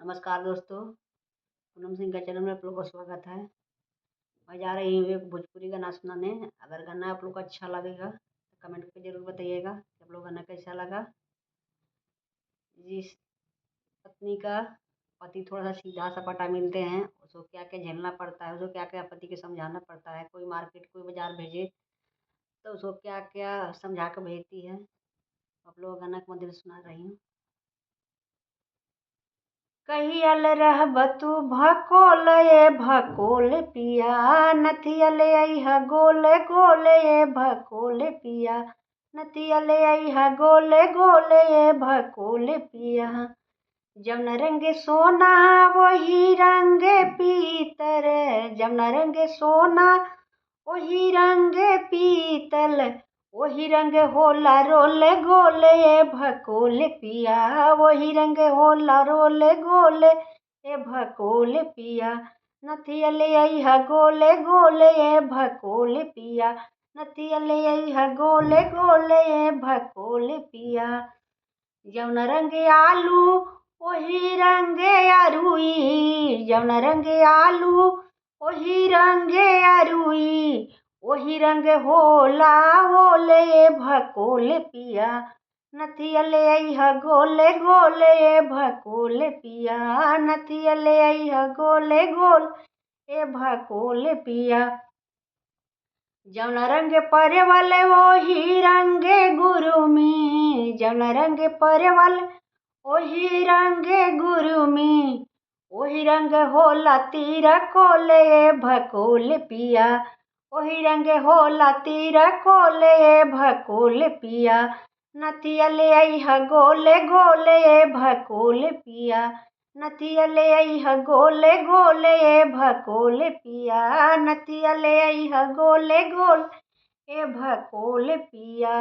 नमस्कार दोस्तों, पूनम सिंह का चैनल में आप लोगों का स्वागत है। मैं जा रही हूँ एक भोजपुरी गाना सुनाने। अगर गाना आप लोग को अच्छा लगेगा तो कमेंट पे ज़रूर बताइएगा कि आप लोग गाना कैसा लगा। जिस पत्नी का पति थोड़ा सा सीधा सपाटा मिलते हैं, उसको क्या क्या झेलना पड़ता है, उसको क्या क्या पति को समझाना पड़ता है। कोई मार्केट कोई बाजार भेजे तो उसको क्या क्या समझा कर भेजती है। आप लोग गाना के मध्य में सुना रही हूँ। कहियल रहब तू भकोल ये भकोल पिया, नथिया ले अइहा गोले गोले ये भकोल पिया, नथिया ले अइहा गोले गोले ये भकोल पिया। जब न रंगे सोना वही रंगे पीतर, जब न रंगे सोना वही रंगे पीतल, वही रंग होला रोले गोले ये भकोल पिया, वही रंग होला रोले गोले ये भकोल पिया। नथिया ले अइहा गोले गोले ये भकोल पिया, नथिया ले अइहा गोले गोले ये भकोल पिया। जौन रंगे आलू वही रंगे अरुई, जौन रंगे आलू वही रंगे अरुई, वही रंग होला ओले भकोल पिया। नथिया ले अइहा गोले गोले ए भकोल पिया, नथिया ले अइहा गोले गोल ए भकोल पिया। जौन रंग परवल वही रंगे गुरुमी, जौन रंग परवल वही रंगे गुरुमी, वही रंग होला तीरा कोले भकोल पिया, वही रंग होला तीरा कोले भकोल पिया। नथिया ले अइहा गोले गोले भकोल पिया, नथिया ले अइहा गोले गोले भकोल पिया, नथिया ले अइहा गोले गोल ए भकोल पिया।